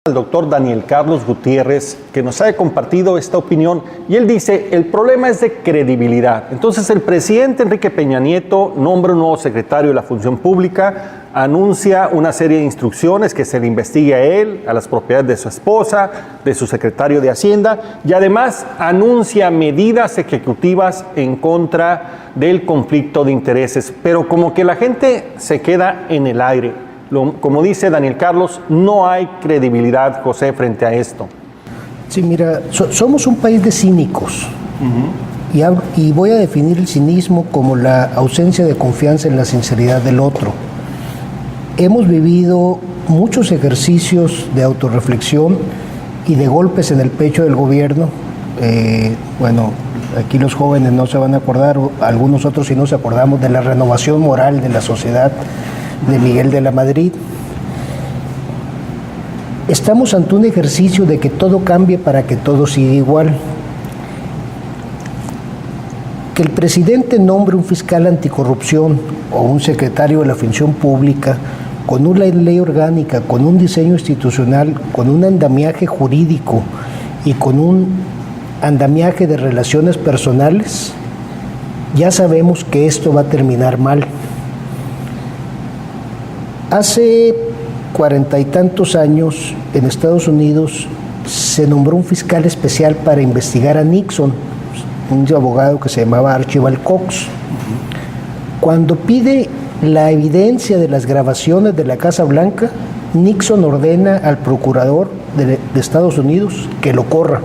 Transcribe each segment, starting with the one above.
Al doctor Daniel Carlos Gutiérrez, que nos ha compartido esta opinión, y él dice, el problema es de credibilidad. Entonces el presidente Enrique Peña Nieto nombra un nuevo secretario de la Función Pública, anuncia una serie de instrucciones que se le investigue a él, a las propiedades de su esposa, de su secretario de Hacienda, y además anuncia medidas ejecutivas en contra del conflicto de intereses, pero como que la gente se queda en el aire. Como dice Daniel Carlos, no hay credibilidad, José, frente a esto. Sí, mira, somos un país de cínicos. Y voy a definir el cinismo como la ausencia de confianza en la sinceridad del otro. Hemos vivido muchos ejercicios de autorreflexión y de golpes en el pecho del gobierno. Bueno, aquí los jóvenes no se van a acordar, algunos otros sí nos acordamos de la renovación moral de la sociedad de Miguel de la Madrid. Estamos ante un ejercicio de que todo cambie para que todo siga igual. Que el presidente nombre un fiscal anticorrupción o un secretario de la Función Pública con una ley orgánica, con un diseño institucional, con un andamiaje jurídico y con un andamiaje de relaciones personales, ya sabemos que esto va a terminar mal. Hace 40 y tantos años en Estados Unidos se nombró un fiscal especial para investigar a Nixon, un abogado que se llamaba Archibald Cox. Cuando pide la evidencia de las grabaciones de la Casa Blanca, Nixon ordena al procurador de Estados Unidos que lo corra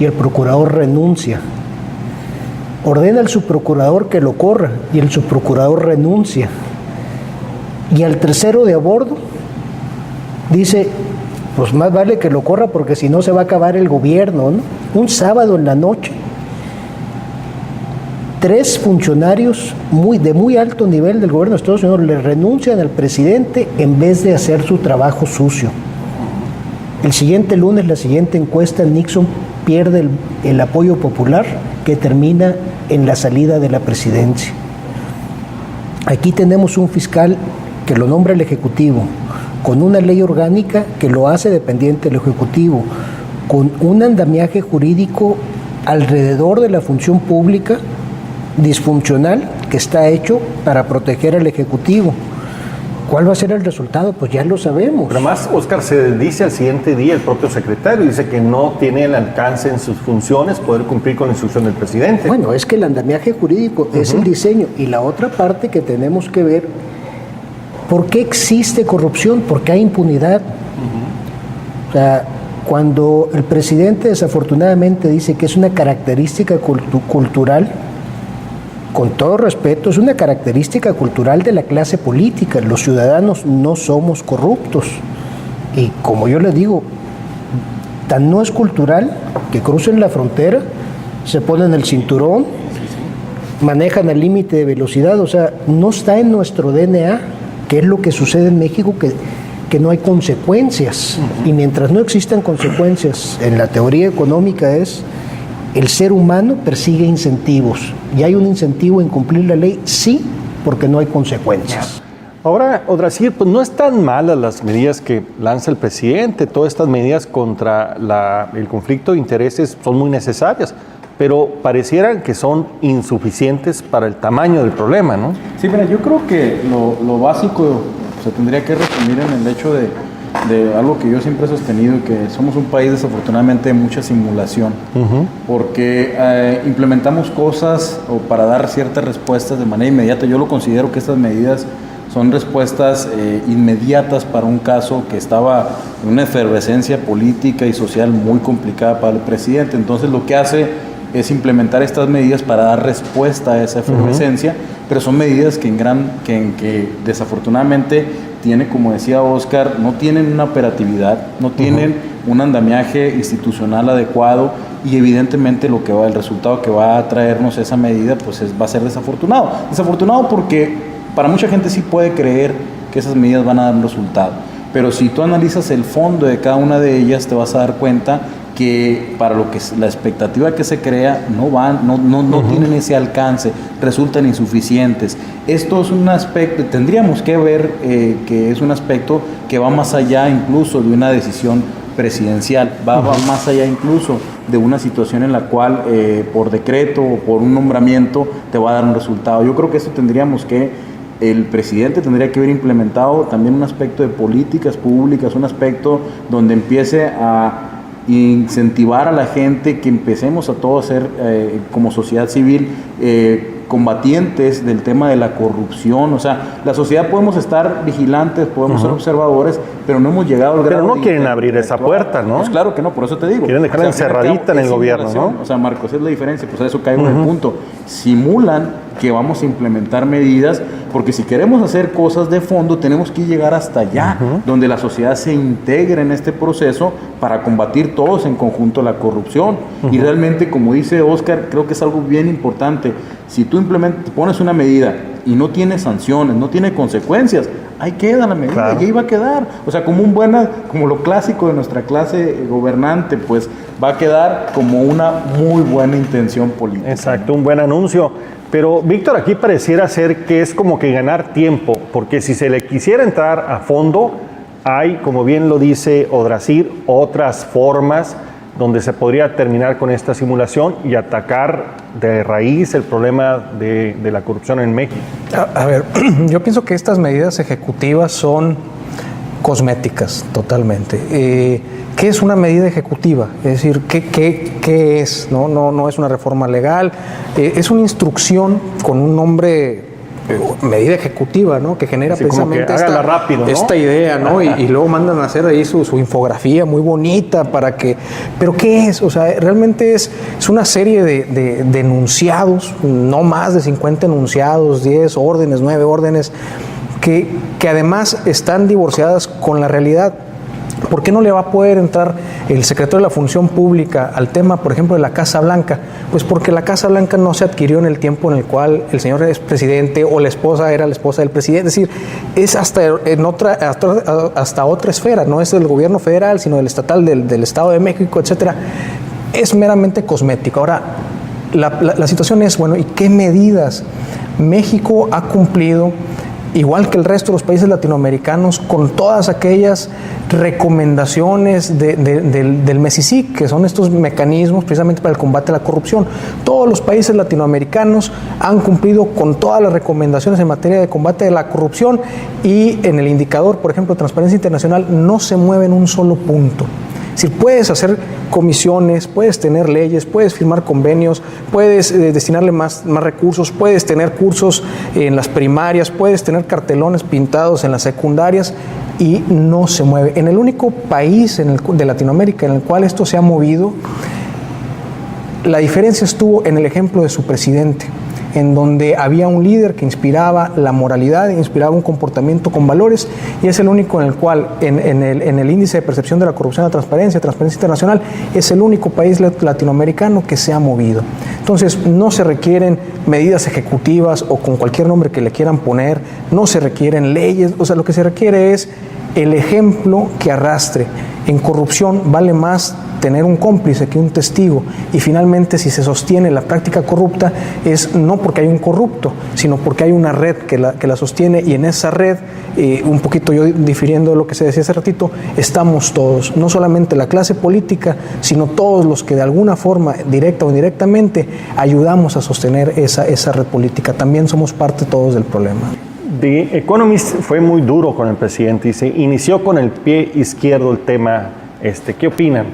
y el procurador renuncia. Ordena al subprocurador que lo corra y el subprocurador renuncia. Y al tercero de a bordo dice, pues más vale que lo corra porque si no se va a acabar el gobierno, ¿no? Un sábado en la noche, 3 funcionarios de muy alto nivel del gobierno de Estados Unidos le renuncian al presidente en vez de hacer su trabajo sucio. El siguiente lunes, la siguiente encuesta, Nixon pierde el apoyo popular que termina en la salida de la presidencia. Aquí tenemos un fiscal que lo nombra el Ejecutivo, con una ley orgánica que lo hace dependiente del Ejecutivo, con un andamiaje jurídico alrededor de la función pública disfuncional que está hecho para proteger al Ejecutivo. ¿Cuál va a ser el resultado? Pues ya lo sabemos. Pero además, Óscar, se dice al siguiente día el propio secretario, dice que no tiene el alcance en sus funciones poder cumplir con la instrucción del presidente. Bueno, es que el andamiaje jurídico es el diseño. Y la otra parte que tenemos que ver, ¿por qué existe corrupción? ¿Por qué hay impunidad? O sea, cuando el presidente desafortunadamente dice que es una característica cultural, con todo respeto, es una característica cultural de la clase política. Los ciudadanos no somos corruptos. Y como yo les digo, tan no es cultural que crucen la frontera, se ponen el cinturón, manejan el límite de velocidad. O sea, no está en nuestro DNA, que es lo que sucede en México, que no hay consecuencias. Y mientras no existan consecuencias, en la teoría económica es el ser humano persigue incentivos. Y hay un incentivo en cumplir la ley, sí, porque no hay consecuencias. Ahora, Odrasir, pues no están malas las medidas que lanza el presidente. Todas estas medidas contra el conflicto de intereses son muy necesarias, pero parecieran que son insuficientes para el tamaño del problema, ¿no? Sí, mira, yo creo que lo básico se tendría que resumir en el hecho de algo que yo siempre he sostenido, que somos un país desafortunadamente de mucha simulación, porque implementamos cosas para dar ciertas respuestas de manera inmediata. Yo lo considero que estas medidas son respuestas inmediatas para un caso que estaba en una efervescencia política y social muy complicada para el presidente. Entonces lo que hace es implementar estas medidas para dar respuesta a esa efervescencia, pero son medidas que desafortunadamente tiene, como decía Óscar, no tienen una operatividad, no tienen un andamiaje institucional adecuado, y evidentemente el resultado que va a traernos esa medida pues va a ser desafortunado. Desafortunado porque para mucha gente sí puede creer que esas medidas van a dar un resultado, pero si tú analizas el fondo de cada una de ellas te vas a dar cuenta que para lo que la expectativa que se crea no tienen ese alcance, resultan insuficientes. Esto es un aspecto, tendríamos que ver que es un aspecto que va más allá incluso de una decisión presidencial, va más allá incluso de una situación en la cual por decreto o por un nombramiento te va a dar un resultado. Yo creo que esto el presidente tendría que haber implementado también un aspecto de políticas públicas, un aspecto donde empiece a incentivar a la gente, que empecemos a todos a ser como sociedad civil combatientes del tema de la corrupción. O sea, la sociedad podemos estar vigilantes, podemos ser observadores, pero no hemos llegado al grado. Pero no quieren abrir esa puerta, ¿no? Pues claro que no, por eso te digo. Quieren dejarla encerradita en el gobierno, ¿no? O sea, Marcos, es la diferencia, pues a eso caigo en el punto. Simulan que vamos a implementar medidas, porque si queremos hacer cosas de fondo, tenemos que llegar hasta allá, donde la sociedad se integre en este proceso para combatir todos en conjunto la corrupción. Y realmente, como dice Oscar, creo que es algo bien importante. Si tú pones una medida y no tiene sanciones, no tiene consecuencias, ahí queda la medida, claro. Y ahí va a quedar. O sea, como lo clásico de nuestra clase gobernante, pues va a quedar como una muy buena intención política. Exacto, un buen anuncio. Pero, Víctor, aquí pareciera ser que es como que ganar tiempo, porque si se le quisiera entrar a fondo, hay, como bien lo dice Odrasir, otras formas donde se podría terminar con esta simulación y atacar de raíz el problema de la corrupción en México. A ver, yo pienso que estas medidas ejecutivas son cosméticas totalmente. ¿Qué es una medida ejecutiva? Es decir, ¿qué es? No es una reforma legal, es una instrucción con un nombre, medida ejecutiva, ¿no? Que genera así precisamente que rápido, ¿no? Esta idea, ¿no? Y luego mandan a hacer ahí su infografía muy bonita para que... ¿Pero qué es? O sea, realmente es una serie de enunciados, no más de 50 enunciados, 10 órdenes, 9 órdenes, que además están divorciadas con la realidad. ¿Por qué no le va a poder entrar el secretario de la Función Pública al tema, por ejemplo, de la Casa Blanca? Pues porque la Casa Blanca no se adquirió en el tiempo en el cual el señor es presidente o la esposa era la esposa del presidente. Es decir, es hasta otra esfera, no es del gobierno federal, sino del estatal, del Estado de México, etcétera. Es meramente cosmético. Ahora, la situación es, bueno, ¿y qué medidas México ha cumplido, igual que el resto de los países latinoamericanos, con todas aquellas recomendaciones del MESICIC, que son estos mecanismos precisamente para el combate a la corrupción? Todos los países latinoamericanos han cumplido con todas las recomendaciones en materia de combate a la corrupción, y en el indicador, por ejemplo, de Transparencia Internacional, no se mueve en un solo punto. Es decir, puedes hacer comisiones, puedes tener leyes, puedes firmar convenios, puedes destinarle más recursos, puedes tener cursos en las primarias, puedes tener cartelones pintados en las secundarias, y no se mueve. En el único país de Latinoamérica en el cual esto se ha movido, la diferencia estuvo en el ejemplo de su presidente, en donde había un líder que inspiraba la moralidad, inspiraba un comportamiento con valores, y es el único en el cual, en el índice de percepción de la corrupción de Transparencia Internacional, es el único país latinoamericano que se ha movido. Entonces, no se requieren medidas ejecutivas o con cualquier nombre que le quieran poner, no se requieren leyes, o sea, lo que se requiere es el ejemplo que arrastre. En corrupción vale más tener un cómplice que un testigo, y finalmente, si se sostiene la práctica corrupta, es no porque hay un corrupto, sino porque hay una red que la sostiene, y en esa red, un poquito yo difiriendo de lo que se decía hace ratito, estamos todos, no solamente la clase política, sino todos los que de alguna forma, directa o indirectamente, ayudamos a sostener esa red política. También somos parte todos del problema. The Economist fue muy duro con el presidente y se inició con el pie izquierdo el tema. ¿Qué opinan?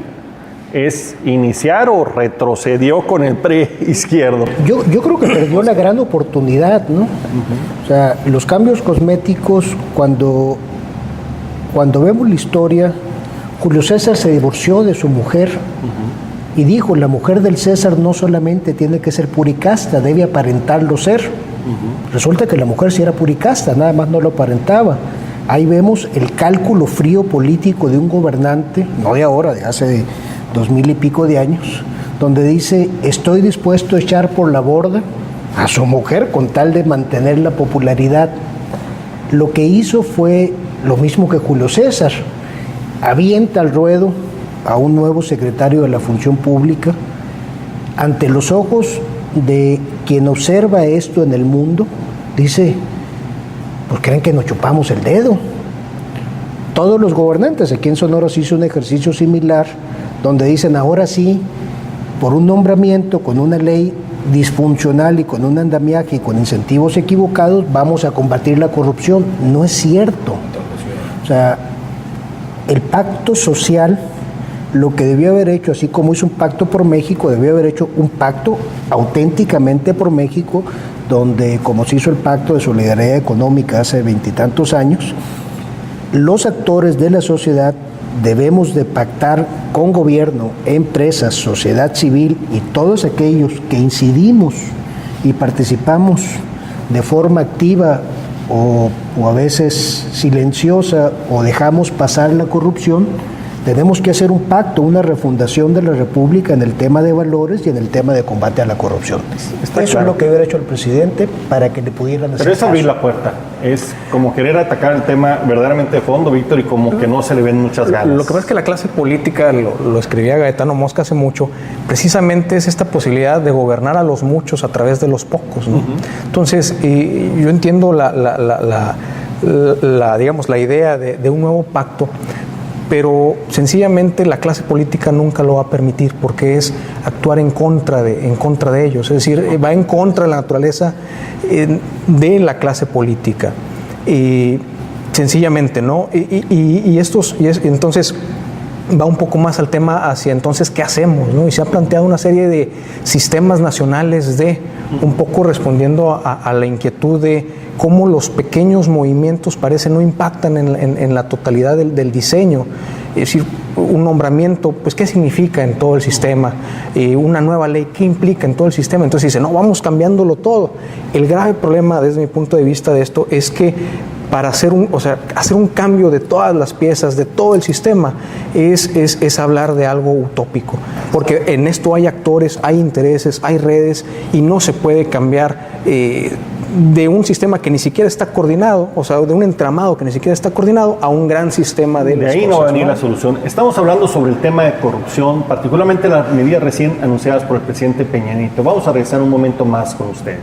¿Es iniciar o retrocedió con el pie izquierdo? Yo creo que perdió la gran oportunidad, ¿no? O sea, los cambios cosméticos, cuando vemos la historia, Julio César se divorció de su mujer y dijo, la mujer del César no solamente tiene que ser puricasta, debe aparentarlo ser. Resulta que la mujer sí era puricasta, nada más no lo aparentaba. Ahí vemos el cálculo frío político de un gobernante, no de ahora, de hace 2000 y pico de años, donde dice, estoy dispuesto a echar por la borda a su mujer con tal de mantener la popularidad. Lo que hizo fue lo mismo que Julio César, avienta al ruedo a un nuevo secretario de la Función Pública ante los ojos de quien observa esto en el mundo, dice, pues creen que nos chupamos el dedo. Todos los gobernantes, aquí en Sonora se hizo un ejercicio similar, donde dicen, ahora sí, por un nombramiento, con una ley disfuncional y con un andamiaje y con incentivos equivocados, vamos a combatir la corrupción. No es cierto. O sea, el pacto social, lo que debió haber hecho, así como hizo un pacto por México, debió haber hecho un pacto auténticamente por México, donde, como se hizo el Pacto de Solidaridad Económica hace 20 y tantos años, los actores de la sociedad debemos de pactar con gobierno, empresas, sociedad civil y todos aquellos que incidimos y participamos de forma activa o a veces silenciosa o dejamos pasar la corrupción. Tenemos que hacer un pacto, una refundación de la República en el tema de valores y en el tema de combate a la corrupción. Eso es lo que hubiera hecho el presidente para que le pudieran hacer Pero es caso. abrir la puerta, es como querer atacar el tema verdaderamente de fondo, Víctor, y como que no se le ven muchas ganas. Lo que pasa es que la clase política, lo escribía Gaetano Mosca hace mucho, precisamente es esta posibilidad de gobernar a los muchos a través de los pocos, ¿no? Entonces, yo entiendo digamos, la idea de un nuevo pacto, pero sencillamente la clase política nunca lo va a permitir porque es actuar en contra de ellos, es decir, va en contra de la naturaleza de la clase política, sencillamente, ¿no? Entonces va un poco más al tema hacia entonces qué hacemos, ¿no? Y se ha planteado una serie de sistemas nacionales un poco respondiendo a la inquietud de cómo los pequeños movimientos parece no impactan en la totalidad del diseño. Es decir, un nombramiento, pues ¿qué significa en todo el sistema? Una nueva ley, ¿qué implica en todo el sistema? Entonces dice, no, vamos cambiándolo todo. El grave problema desde mi punto de vista de esto es que para hacer un cambio de todas las piezas, de todo el sistema, es hablar de algo utópico. Porque en esto hay actores, hay intereses, hay redes y no se puede cambiar de un sistema que ni siquiera está coordinado, o sea, de un entramado que ni siquiera está coordinado a un gran sistema de ahí cosas, no va a venir la solución. Estamos hablando sobre el tema de corrupción, particularmente las medidas recién anunciadas por el presidente Peña Nieto. Vamos a regresar un momento más con ustedes.